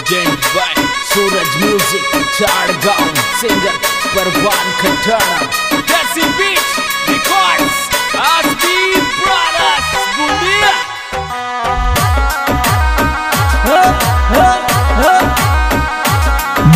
Present by Suraj music Chadgaon singer Parwan Khatana desi beat records आसबी brothers Bundiya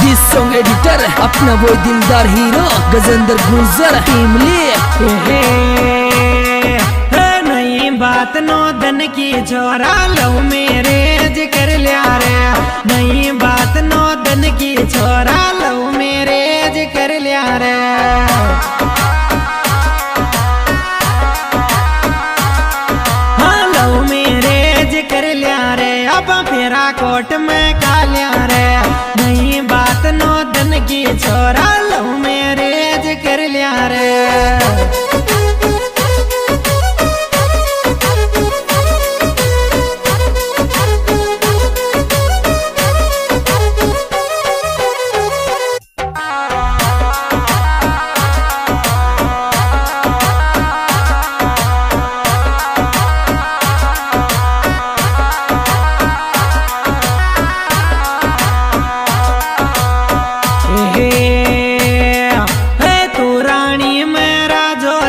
this song editor अपना वो दिलदार हीरो गजेंद्र गुर्जर टीम ले नहीं बात नो दन की छोरा लव मैरिज कर लिया रे नहीं बात नो दन की छोरा लव मैरिज कर लिया रे हाँ लव मैरिज कर लिया रे अब फेरा कोर्ट में का लिया रे नहीं बात नो दन की छोरा लव मैरिज कर लिया रे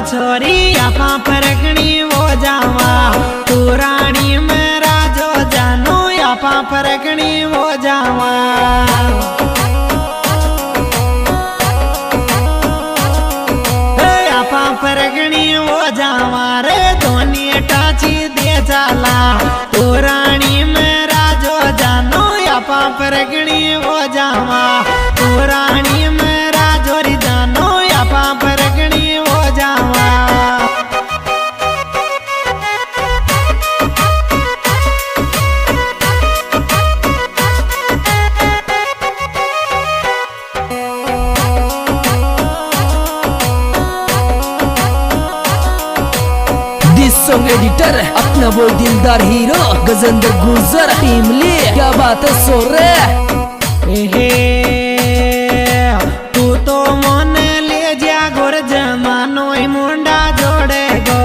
छोरी आपा परगणी वो जावा तू रानी मेरा जो जानो आपा परगणी वो जावा आपा परगणी वो जावा रे धोनी टाची दे जाला तू रानी मेरा जो जानो आपा परगणी वो जावा तू रानी मेरा जोरी जानो आपा परगणी वो जावा सॉन्ग एडिटर अपना वो दिलदार हीरो गजेंद्र गुर्जर टीम ले क्या बात है सो रे तू तो मन ले जा गोर जमानो मुंडा जोड़े गो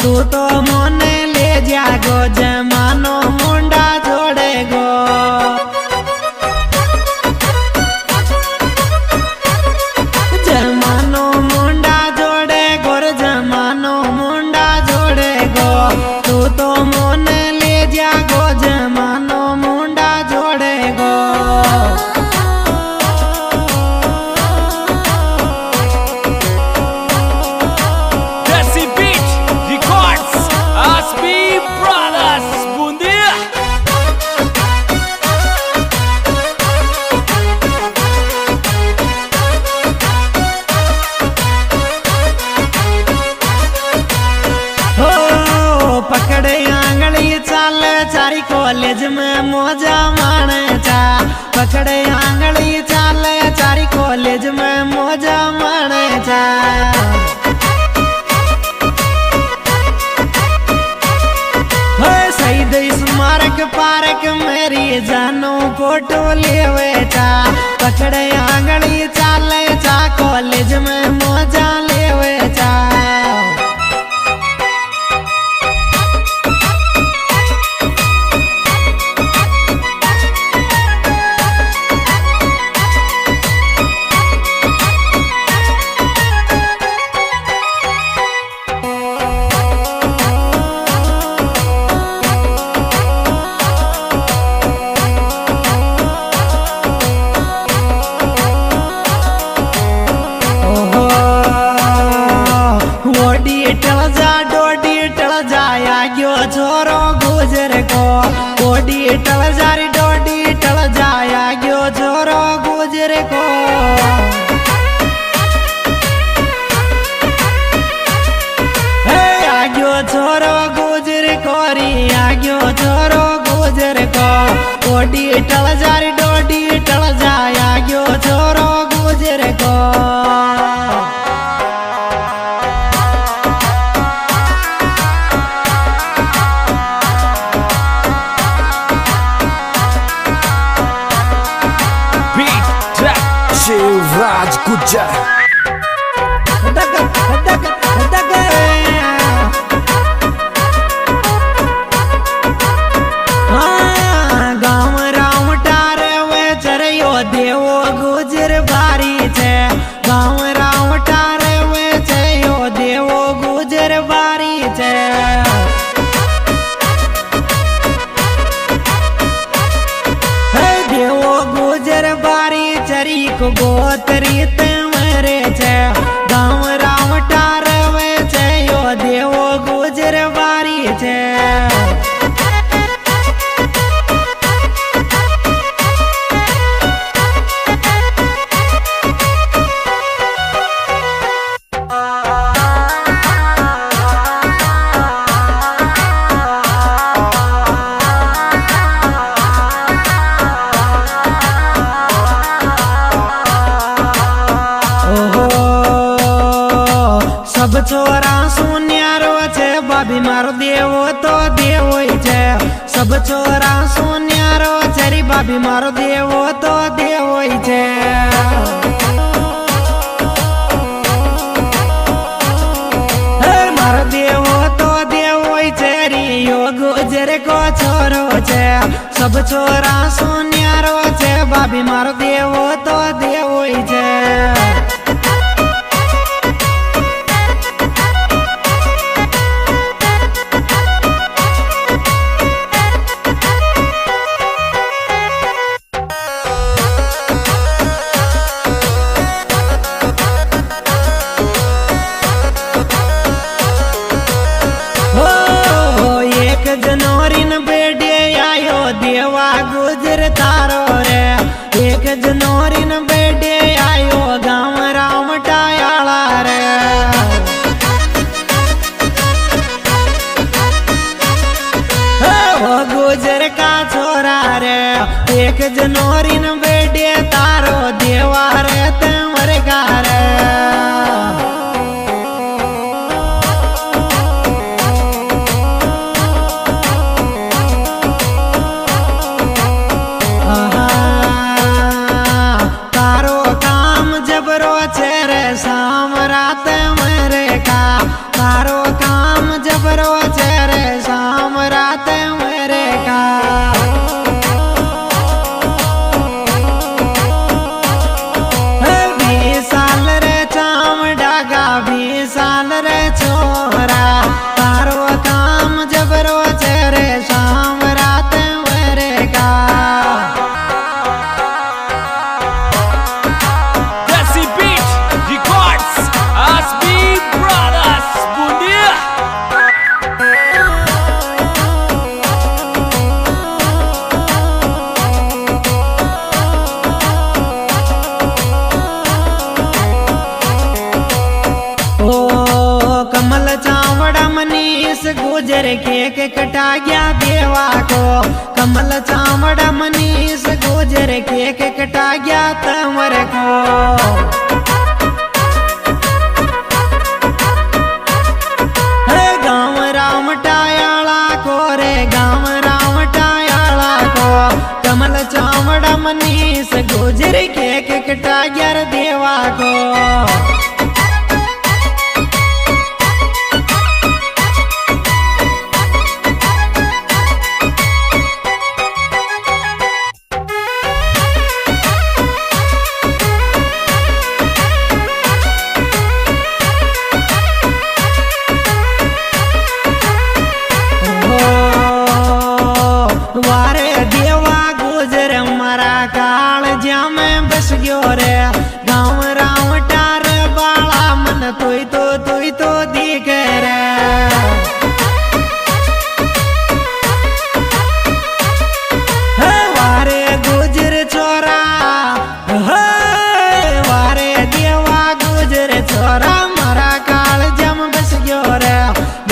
तू तो मन ले जा गो जमानो मुंडा जोड़े गो जमानो मुंडा जोड़े गोर जमानो मुंडा जोड़े गो तू तो मन ले जा गो जमानो मुंडा जोड़े गो देसी बीट रिकॉर्ड्स आसबी ब्रदर्स बुंदिया पकड़े आंगली चाल चारी कॉलेज में मौजा माने चा पकड़े आंगली चाल चारी कॉलेज में मौजा माने चा शहीद स्मारक पार्क मेरी जानो फोटो लेवे चा पकड़े आंगली चाल चा कॉलेज में मौजा लेवे चा छोरो गुजर को कोडी टल जारी डोडी टल जाया गयो छोरो गुजर को आग्यो छोरो गुजर कोरी आग्यो छोरो गुजर को कोडी टल जारी डोडी टल जाया गयो छोरो गुजर को शिवराज गुज्जर गाँव राम टारे वे बारी चरी को गोतरी तेरे छे गाँव रावटा रवे छे यो देवो गुजर बारी छे सब छोरा सुन्यारो छे बाबी मारो देवो तो देवो छे सब छोरा सुन्यारो छे री बाबी मारो देवो तो देवो छे मारो देवो तो देवो छे री यो गुजर को छोरो छे सब छोरा सुन्यारो छे बाबी मारो देवो तो देवो छे जनवरीन बेडे आयो देवा गुजर तारो रे एक जनवरीन बेडे आयो गाँव रामटायाला रे ओ गुजर का छोरा रे एक जनवरीन बेडे तारो देवा रे तेवर का रे तारो काम जबरो छे रे शाम रात मेरे का बीस साल रे चाम डागा 20 साल रे छोरा तारो काम जबरो छे रे शाम रात मेरे का Desi Beat Records Aspi Brothers Bundia कमल चावड़ा मनीष गुजर के कटा गया देवा को कमल चावड़ा मनीष गुजर के कटा गया तमर को गाँव रामटायाला को रे गाँव रामटायाला को कमल चावड़ा मनीष गुजर के कटा गया देवा को वारे देवा गुजर मारा काल ज्या में बस गयो रे गाँव रावटार बाला मन तुई तो दिख रे वारे गुजर छोरा वारे देवा गुजर छोरा मारा काल जम बस गयो रे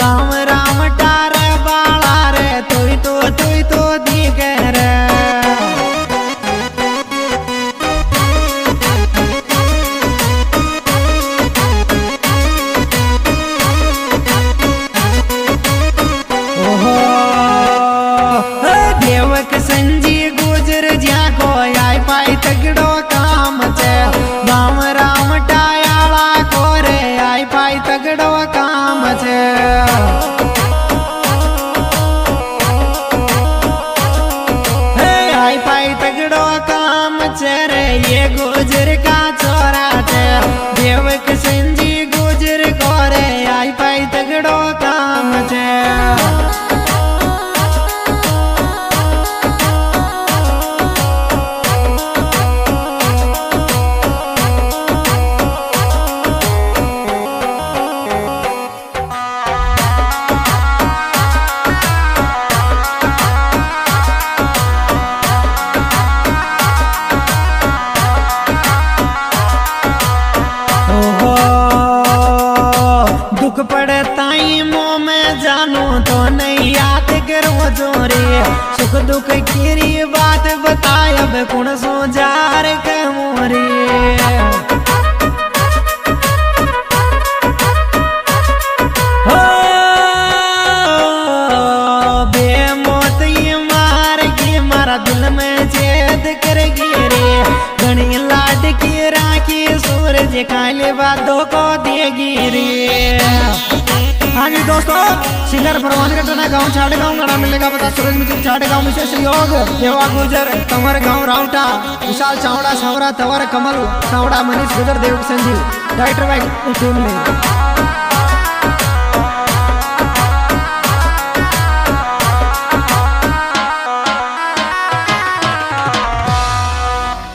गाँव रावटार बाला रे तुई तो दिख रे देवक संजी गुजर ज्या को आई पाई तगड़ो काम छे गाँव रामटायाला को रे आई पाई तगड़ो काम छे आई पाई तगड़ो काम छे रे ये गुजर का छोरा छे देवक संजी गुजर को रे आई पाई तगड़ो काम छे दुख की बात बताए अब कौन सो जार के मोरे बेमौत ये मार के मारा दिल में छेद कर गिरे घनी लाड की राखी सूरज काले बातों को देगी रे। हाँ जी दोस्तों, सिंगर परवान कटना गाँव छाड़े गाँव गाना मिलेगा पता सूरज म्यूजिक छाड़े गाँव विशेष सहयोग देवा गुजर तंवर गाँव राउटा विशाल चावड़ा सावरा तवर कमल सावड़ा मनीष गुजर देव संजीव डायरेक्टर भाई टीम में